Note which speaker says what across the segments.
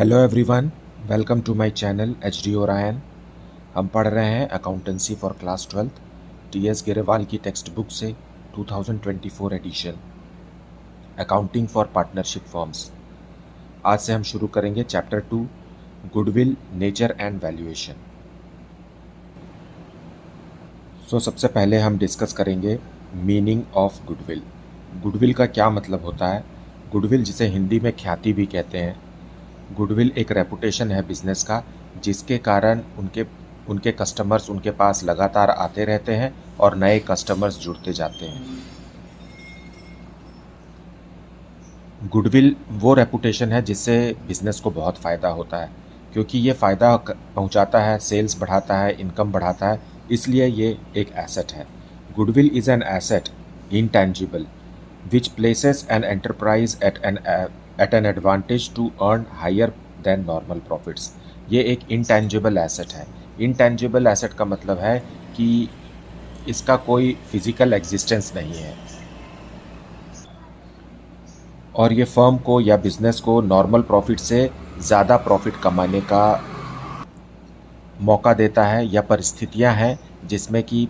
Speaker 1: Hello everyone, welcome to my channel H D Orion. हम पढ़ रहे हैं accountancy for class 12 T S. Grewal की टेक्स्ट बुक से 2024 edition accounting for partnership firms. आज से हम शुरू करेंगे chapter 2 goodwill, nature and valuation. सबसे पहले हम डिस्कस करेंगे मीनिंग ऑफ गुडविल। गुडविल का क्या मतलब होता है? गुडविल, जिसे हिंदी में ख्याति भी कहते हैं, गुडविल एक रेपुटेशन है बिजनेस का, जिसके कारण उनके कस्टमर्स उनके पास लगातार आते रहते हैं और नए कस्टमर्स जुड़ते जाते हैं। गुडविल वो रेपुटेशन है जिससे बिजनेस को बहुत फ़ायदा होता है, क्योंकि ये फ़ायदा पहुंचाता है, सेल्स बढ़ाता है, इनकम बढ़ाता है, इसलिए ये एक एसेट है। Goodwill is an asset intangible which places an enterprise at an advantage to earn higher than normal profits। ये एक intangible asset है। intangible asset का मतलब है कि इसका कोई फिजिकल एग्जिस्टेंस नहीं है और ये फर्म को या बिजनेस को नॉर्मल प्रॉफिट से ज़्यादा प्रॉफिट कमाने का मौका देता है, या परिस्थितियां हैं जिसमें कि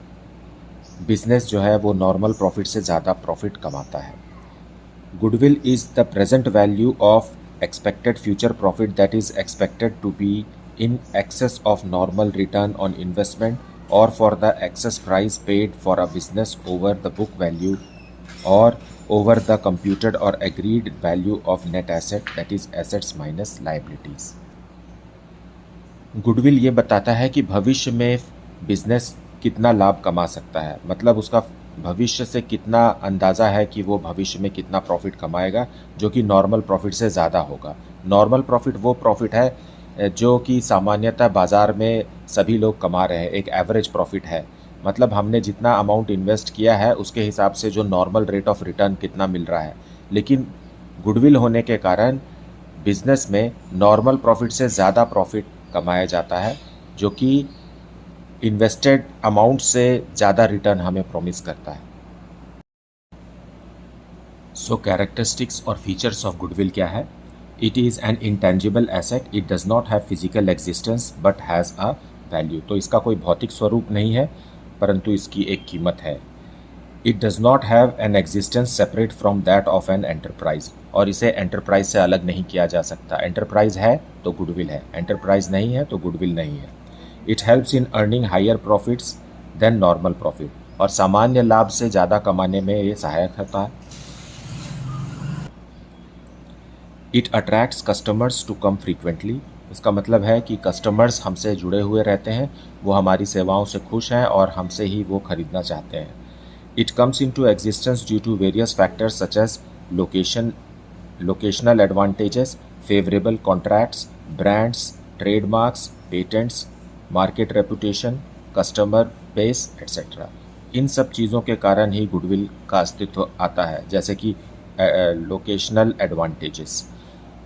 Speaker 1: बिजनेस जो है वो नॉर्मल प्रॉफिट से ज़्यादा प्रॉफिट कमाता है। Goodwill is the present value of expected future profit that is expected to be in excess of normal return on investment और for the excess price paid for a business over the book value और over the computed और agreed value of net asset that is assets minus liabilities. Goodwill ये बताता है कि भविष्य में business कितना लाभ कमा सकता है, मतलब उसका भविष्य से कितना अंदाज़ा है कि वो भविष्य में कितना प्रॉफिट कमाएगा, जो कि नॉर्मल प्रॉफिट से ज़्यादा होगा। नॉर्मल प्रॉफिट वो प्रॉफिट है जो कि सामान्यतः बाज़ार में सभी लोग कमा रहे हैं, एक एवरेज प्रॉफिट है। मतलब हमने जितना अमाउंट इन्वेस्ट किया है उसके हिसाब से जो नॉर्मल रेट ऑफ रिटर्न कितना मिल रहा है। लेकिन गुडविल होने के कारण बिजनेस में नॉर्मल प्रॉफिट से ज़्यादा प्रॉफिट कमाया जाता है, जो कि इन्वेस्टेड अमाउंट से ज़्यादा रिटर्न हमें प्रॉमिस करता है। कैरेक्टरिस्टिक्स और फीचर्स ऑफ गुडविल क्या है? It is an intangible asset, it does not have physical existence but has a value. तो इसका कोई भौतिक स्वरूप नहीं है, परंतु इसकी एक कीमत है। It does not have an existence separate from that of an enterprise, और इसे एंटरप्राइज से अलग नहीं किया जा सकता। एंटरप्राइज है तो गुडविल है, एंटरप्राइज नहीं है तो गुडविल नहीं है। It helps in earning higher profits than normal profit, और सामान्य लाभ से ज़्यादा कमाने में ये सहायक होता है। It attracts customers to come frequently, इसका मतलब है कि कस्टमर्स हमसे जुड़े हुए रहते हैं, वो हमारी सेवाओं से खुश हैं और हमसे ही वो खरीदना चाहते हैं। It comes into existence due to various factors such as locational advantages, favourable contracts, brands, trademarks, patents, market reputation, customer base etcetera. इन सब चीज़ों के कारण ही गुडविल का अस्तित्व आता है। जैसे कि लोकेशनल एडवांटेजेस,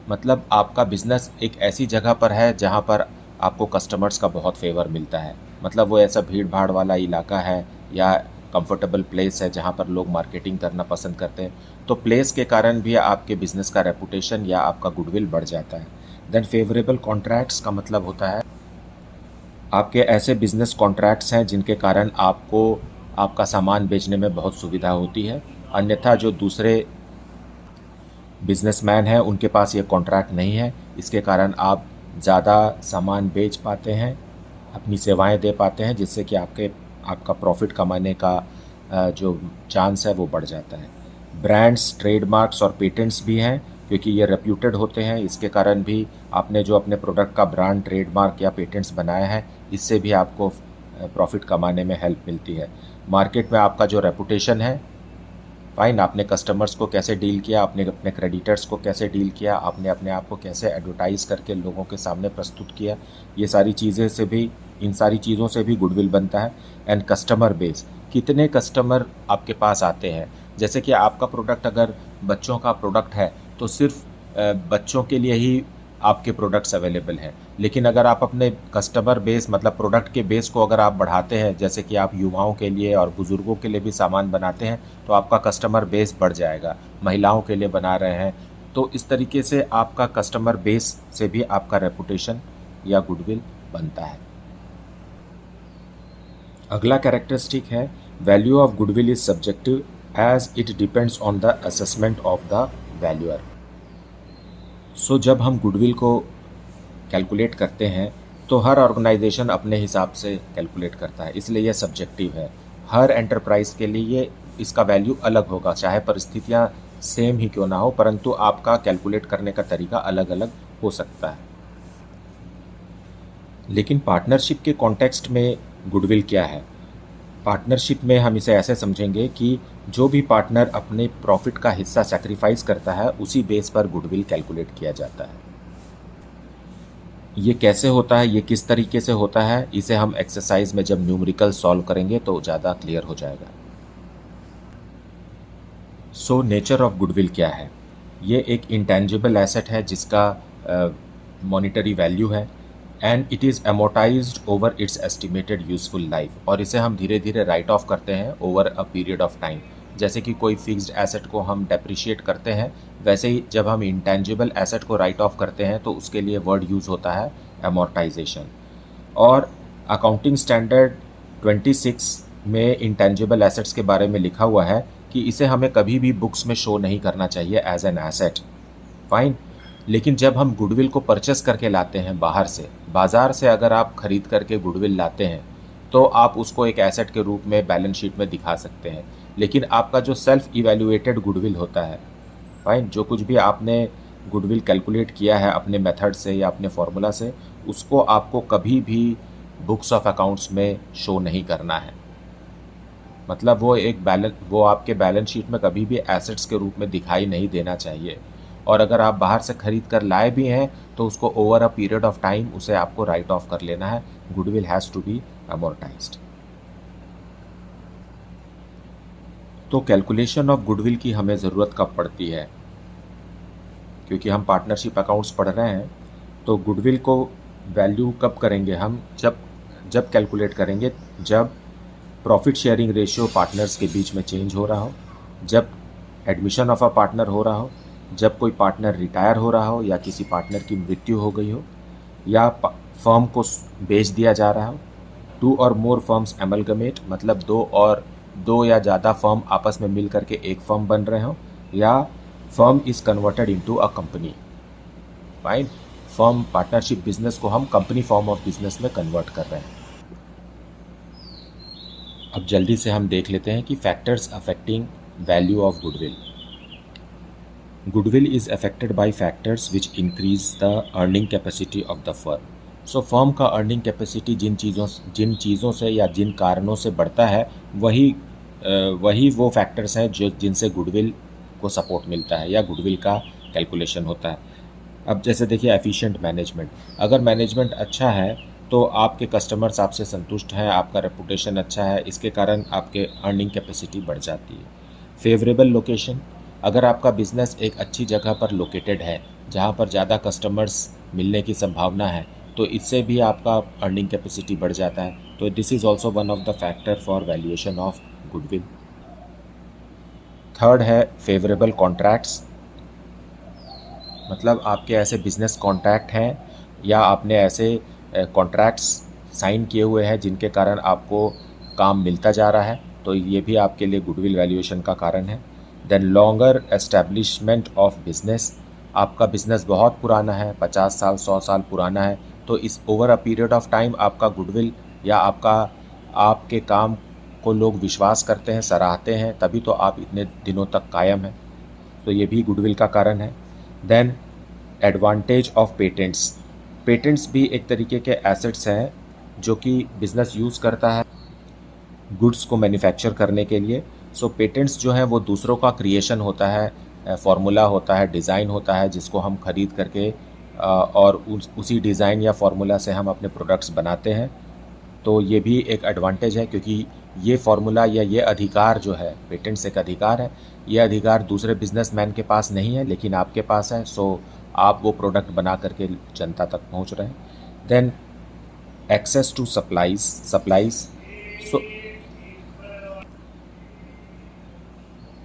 Speaker 1: मतलब आपका बिजनेस एक ऐसी जगह पर है जहां पर आपको कस्टमर्स का बहुत फेवर मिलता है, मतलब वो ऐसा भीड़ भाड़ वाला इलाका है या कंफर्टेबल प्लेस है जहां पर लोग मार्केटिंग करना पसंद करते हैं, तो प्लेस के कारण भी आपके बिजनेस का रेपुटेशन या आपका गुडविल बढ़ जाता है। देन फेवरेबल कॉन्ट्रैक्ट्स का मतलब होता है आपके ऐसे बिजनेस कॉन्ट्रैक्ट्स हैं जिनके कारण आपको आपका सामान बेचने में बहुत सुविधा होती है, अन्यथा जो दूसरे बिजनेसमैन हैं उनके पास ये कॉन्ट्रैक्ट नहीं है, इसके कारण आप ज़्यादा सामान बेच पाते हैं, अपनी सेवाएं दे पाते हैं, जिससे कि आपका प्रॉफिट कमाने का जो चांस है वो बढ़ जाता है। ब्रांड्स, ट्रेडमार्क्स और पेटेंट्स भी हैं, क्योंकि ये रेप्यूटेड होते हैं, इसके कारण भी आपने जो अपने प्रोडक्ट का ब्रांड, ट्रेडमार्क या पेटेंट्स बनाया है, इससे भी आपको प्रॉफिट कमाने में हेल्प मिलती है। मार्केट में आपका जो रेपुटेशन है, फाइन, आपने कस्टमर्स को कैसे डील किया, आपने अपने क्रेडिटर्स को कैसे डील किया, आपने अपने आप को कैसे एडवर्टाइज़ करके लोगों के सामने प्रस्तुत किया, ये सारी चीज़ें से भी, इन सारी चीज़ों से भी गुडविल बनता है। एंड कस्टमर बेस, कितने कस्टमर आपके पास आते हैं। जैसे कि आपका प्रोडक्ट अगर बच्चों का प्रोडक्ट है तो सिर्फ बच्चों के लिए ही आपके प्रोडक्ट्स अवेलेबल हैं, लेकिन अगर आप अपने कस्टमर बेस, मतलब प्रोडक्ट के बेस को अगर आप बढ़ाते हैं, जैसे कि आप युवाओं के लिए और बुज़ुर्गों के लिए भी सामान बनाते हैं, तो आपका कस्टमर बेस बढ़ जाएगा। महिलाओं के लिए बना रहे हैं, तो इस तरीके से आपका कस्टमर बेस से भी आपका रेपुटेशन या गुडविल बनता है। अगला कैरेक्टरिस्टिक है value of goodwill is subjective as it depends on the assessment of the valuer. So जब हम गुडविल को कैलकुलेट करते हैं तो हर ऑर्गेनाइजेशन अपने हिसाब से कैलकुलेट करता है, इसलिए यह सब्जेक्टिव है। हर एंटरप्राइज के लिए इसका वैल्यू अलग होगा, चाहे परिस्थितियाँ सेम ही क्यों ना हो, परंतु आपका कैलकुलेट करने का तरीका अलग अलग हो सकता है। लेकिन पार्टनरशिप के कॉन्टेक्स्ट में गुडविल क्या है? पार्टनरशिप में हम इसे ऐसे समझेंगे कि जो भी पार्टनर अपने प्रॉफिट का हिस्सा सैक्रिफाइस करता है उसी बेस पर गुडविल कैलकुलेट किया जाता है। ये कैसे होता है, ये किस तरीके से होता है, इसे हम एक्सरसाइज में जब न्यूमेरिकल सॉल्व करेंगे तो ज़्यादा क्लियर हो जाएगा। सो नेचर ऑफ गुडविल क्या है? ये एक इंटेंजिबल एसेट है जिसका मॉनिटरी वैल्यू है and it is amortised over its estimated useful life, और इसे हम धीरे धीरे राइट ऑफ करते हैं over a period of time. जैसे कि कोई फिक्स्ड एसेट को हम डेप्रिशिएट करते हैं, वैसे ही जब हम इंटेंजिबल एसेट को राइट ऑफ करते हैं तो उसके लिए वर्ड यूज़ होता है एमोर्टाइजेशन। और अकाउंटिंग स्टैंडर्ड 26 में इंटेंजिबल एसेट्स के बारे में लिखा हुआ है कि इसे हमें कभी भी बुक्स में शो नहीं करना चाहिए एज एन एसेट। फाइन। लेकिन जब हम गुडविल को परचेस करके लाते हैं बाहर से, बाज़ार से अगर आप ख़रीद करके गुडविल लाते हैं तो आप उसको एक एसेट के रूप में बैलेंस शीट में दिखा सकते हैं। लेकिन आपका जो सेल्फ इवैल्यूएटेड गुडविल होता है, फाइन, जो कुछ भी आपने गुडविल कैलकुलेट किया है अपने मेथड से या अपने फॉर्मूला से, उसको आपको कभी भी बुक्स ऑफ अकाउंट्स में शो नहीं करना है। मतलब वो आपके बैलेंस शीट में कभी भी एसेट्स के रूप में दिखाई नहीं देना चाहिए। और अगर आप बाहर से ख़रीद कर लाए भी हैं तो उसको over a period of time उसे आपको राइट ऑफ कर लेना है। Goodwill has to be amortised. तो कैलकुलेशन ऑफ गुडविल की हमें ज़रूरत कब पड़ती है? क्योंकि हम पार्टनरशिप अकाउंट्स पढ़ रहे हैं, तो गुडविल को वैल्यू कब करेंगे हम? जब कैलकुलेट करेंगे जब प्रॉफिट शेयरिंग रेशियो पार्टनर्स के बीच में चेंज हो रहा हो, जब एडमिशन ऑफ अ पार्टनर हो रहा हो, जब कोई पार्टनर रिटायर हो रहा हो या किसी पार्टनर की मृत्यु हो गई हो, या फर्म को बेच दिया जा रहा हो। 2 और मोर फर्म्स एमलगमेट, मतलब दो या ज़्यादा फर्म आपस में मिल करके एक फर्म बन रहे हो, या firm is converted into a company. Fine. Firm partnership business को हम कंपनी फॉर्म ऑफ बिजनेस में कन्वर्ट कर रहे हैं। अब जल्दी से हम देख लेते हैं कि factors affecting value of goodwill. Goodwill is affected by factors which increase the earning capacity of the firm. So firm का अर्निंग कैपेसिटी जिन चीज़ों से या जिन कारणों से बढ़ता है, वही वो फैक्टर्स हैं जिनसे गुडविल को सपोर्ट मिलता है या गुडविल का कैलकुलेशन होता है। अब जैसे देखिए एफिशिएंट मैनेजमेंट, अगर मैनेजमेंट अच्छा है तो आपके कस्टमर्स आपसे संतुष्ट हैं, आपका रेपुटेशन अच्छा है, इसके कारण आपके अर्निंग कैपेसिटी बढ़ जाती है। फेवरेबल लोकेशन, अगर आपका बिजनेस एक अच्छी जगह पर लोकेटेड है जहाँ पर ज़्यादा कस्टमर्स मिलने की संभावना है, तो इससे भी आपका अर्निंग कैपेसिटी बढ़ जाता है। तो this is also one of the factor for valuation of goodwill. Third है फेवरेबल कॉन्ट्रैक्ट्स, मतलब आपके ऐसे बिजनेस कॉन्ट्रैक्ट हैं या आपने ऐसे कॉन्ट्रैक्ट्स साइन किए हुए हैं जिनके कारण आपको काम मिलता जा रहा है, तो ये भी आपके लिए गुडविल वैल्यूएशन का कारण है। Then longer establishment of business, आपका बिजनेस बहुत पुराना है, 50 साल 100 साल पुराना है, तो इस over a period of time आपका गुडविल या आपके काम को लोग विश्वास करते हैं, सराहते हैं, तभी तो आप इतने दिनों तक कायम हैं, तो ये भी गुडविल का कारण है। Then advantage of patents, patents भी एक तरीके के एसेट्स हैं जो कि बिज़नेस यूज़ करता है गुड्स को मैन्युफैक्चर करने के लिए। सो पेटेंट्स जो हैं वो दूसरों का क्रिएशन होता है, फार्मूला होता है, डिज़ाइन होता है, जिसको हम खरीद करके और उसी डिज़ाइन या फार्मूला से हम अपने प्रोडक्ट्स बनाते हैं। तो ये भी एक एडवांटेज है, क्योंकि ये फार्मूला या ये अधिकार जो है, पेटेंट्स एक अधिकार है, ये अधिकार दूसरे बिजनेसमैन के पास नहीं है लेकिन आपके पास है। सो आप वो प्रोडक्ट बना करके जनता तक पहुंच रहे हैं। देन एक्सेस टू सप्लाईज,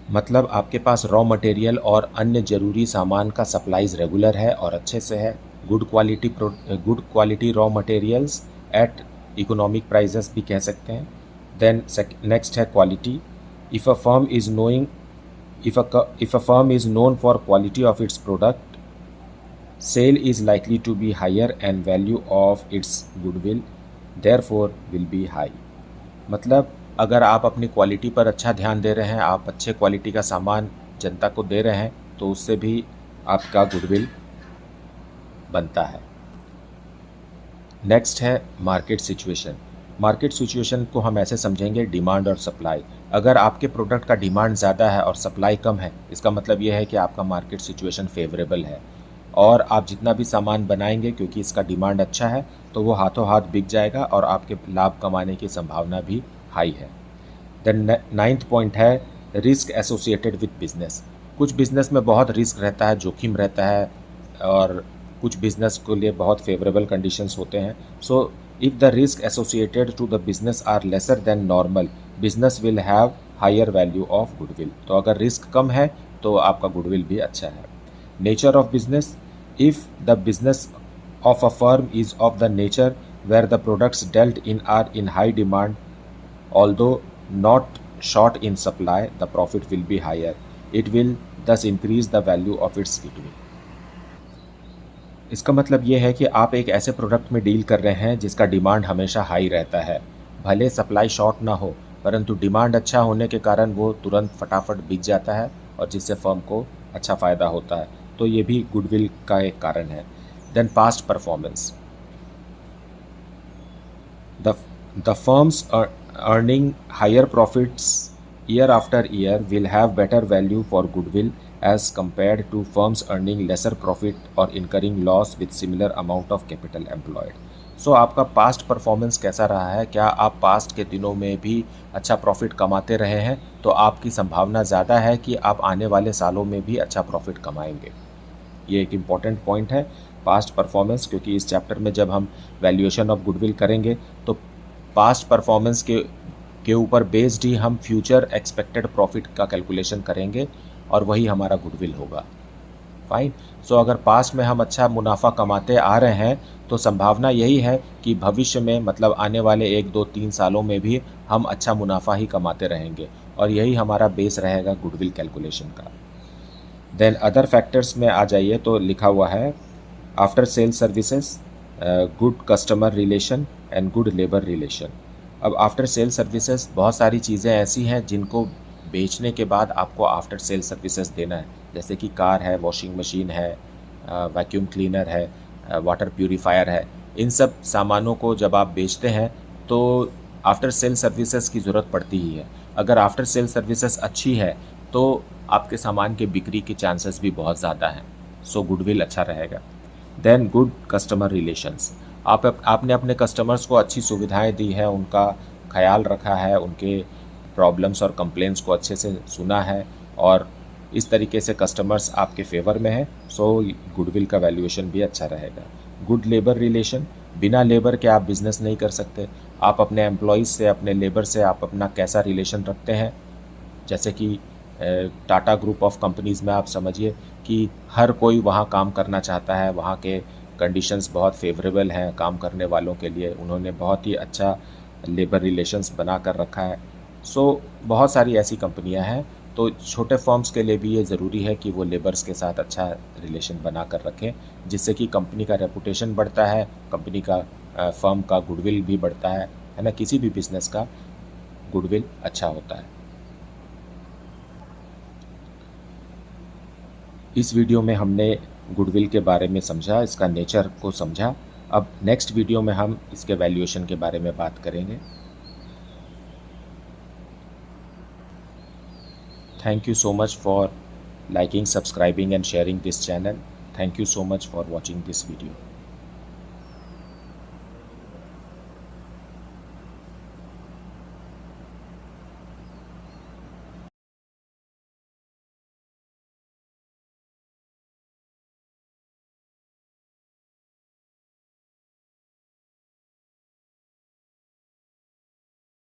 Speaker 1: मतलब आपके पास रॉ मटेरियल और अन्य ज़रूरी सामान का सप्लाईज रेगुलर है और अच्छे से है। Good quality raw materials at economic prices भी कह सकते हैं। देन नेक्स्ट है quality. If a firm is knowing if a firm is known for quality of its product, sale is likely to be higher and value of its goodwill therefore will be high। मतलब अगर आप अपनी quality पर अच्छा ध्यान दे रहे हैं, आप अच्छे क्वालिटी का सामान जनता को दे रहे हैं, तो उससे भी आपका गुडविल बनता है। नेक्स्ट है मार्केट सिचुएशन। मार्केट सिचुएशन को हम ऐसे समझेंगे, डिमांड और सप्लाई। अगर आपके प्रोडक्ट का डिमांड ज़्यादा है और सप्लाई कम है, इसका मतलब ये है कि आपका मार्केट सिचुएशन फेवरेबल है और आप जितना भी सामान बनाएंगे, क्योंकि इसका डिमांड अच्छा है, तो वो हाथों हाथ बिक जाएगा और आपके लाभ कमाने की संभावना भी हाई है। देन नाइन्थ पॉइंट है रिस्क एसोसिएटेड विद बिजनेस। कुछ बिजनेस में बहुत रिस्क रहता है, जोखिम रहता है, और कुछ बिजनेस के लिए बहुत फेवरेबल कंडीशंस होते हैं। So if the risk associated to the business are lesser than normal, business will have higher value of goodwill. तो अगर रिस्क कम है तो आपका गुडविल भी अच्छा है। Nature of business. If the business of a firm is of the nature where the products dealt in are in high demand, although not short in supply, the profit will be higher. It will thus increase the value of its goodwill। इसका मतलब ये है कि आप एक ऐसे product में deal कर रहे हैं जिसका डिमांड हमेशा हाई रहता है। भले सप्लाई शॉर्ट ना हो, परंतु डिमांड अच्छा होने के कारण वो तुरंत फटाफट बिक जाता है और जिससे फर्म को अच्छा फ़ायदा होता है। तो ये भी गुडविल का एक कारण है। Then past performance. The firms earning higher profits year after year will have better value for goodwill as compared to firms earning lesser profit or incurring loss with similar amount of capital employed। सो आपका past performance कैसा रहा है? क्या आप past के दिनों में भी अच्छा प्रॉफिट कमाते रहे हैं? तो आपकी संभावना ज़्यादा है कि आप आने वाले सालों में भी अच्छा प्रॉफिट कमाएंगे। ये एक इम्पॉर्टेंट पॉइंट है, पास्ट परफॉर्मेंस, क्योंकि इस चैप्टर में जब हम वैल्यूएशन ऑफ गुडविल करेंगे तो पास्ट परफॉर्मेंस के ऊपर बेस्ड ही हम फ्यूचर एक्सपेक्टेड प्रॉफिट का कैलकुलेशन करेंगे और वही हमारा गुडविल होगा। फाइन। सो अगर पास्ट में हम अच्छा मुनाफा कमाते आ रहे हैं तो संभावना यही है कि भविष्य में, मतलब आने वाले 1, 2, 3 सालों में भी हम अच्छा मुनाफा ही कमाते रहेंगे और यही हमारा बेस रहेगा गुडविल कैलकुलेशन का। देन अदर फैक्टर्स में आ जाइए तो लिखा हुआ है after sale services, good customer relation and good labour relation. अब आफ्टर सेल सर्विसेज बहुत सारी चीज़ें ऐसी हैं जिनको बेचने के बाद आपको आफ्टर सेल सर्विसेज देना है, जैसे कि कार है, वॉशिंग मशीन है, वैक्यूम क्लीनर है, वाटर प्यूरीफायर है। इन सब सामानों को जब आप बेचते हैं तो आफ्टर सेल सर्विसेज की ज़रूरत पड़ती ही है। अगर आफ्टर सेल सर्विसेज अच्छी है तो आपके सामान के बिक्री के चांसेस भी बहुत ज़्यादा हैं, सो गुडविल अच्छा रहेगा। Then good customer relations. आपने अपने कस्टमर्स को अच्छी सुविधाएं दी है, उनका ख्याल रखा है, उनके प्रॉब्लम्स और कंप्लेंट्स को अच्छे से सुना है और इस तरीके से कस्टमर्स आपके फेवर में है, सो गुडविल का वैल्यूएशन भी अच्छा रहेगा। Good labour relation. बिना लेबर के आप बिज़नेस नहीं कर सकते। आप अपने एम्प्लॉयज़ से, अपने लेबर से आप अपना कैसा रिलेशन रखते हैं, जैसे कि टाटा ग्रुप ऑफ कंपनीज़ में आप समझिए कि हर कोई वहाँ काम करना चाहता है, वहाँ के कंडीशंस बहुत फेवरेबल हैं काम करने वालों के लिए, उन्होंने बहुत ही अच्छा लेबर रिलेशंस बना कर रखा है। सो बहुत सारी ऐसी कंपनियां हैं, तो छोटे फर्म्स के लिए भी ये ज़रूरी है कि वो लेबर्स के साथ अच्छा रिलेशन बना कर रखें, जिससे कि कंपनी का रेपुटेशन बढ़ता है, कंपनी का फर्म का गुडविल भी बढ़ता है ना। किसी भी बिज़नेस का गुडविल अच्छा होता है। इस वीडियो में हमने गुडविल के बारे में समझा, इसका नेचर को समझा। अब नेक्स्ट वीडियो में हम इसके वैल्यूएशन के बारे में बात करेंगे। Thank you so much for liking, subscribing and sharing this channel. Thank you so much for watching this video.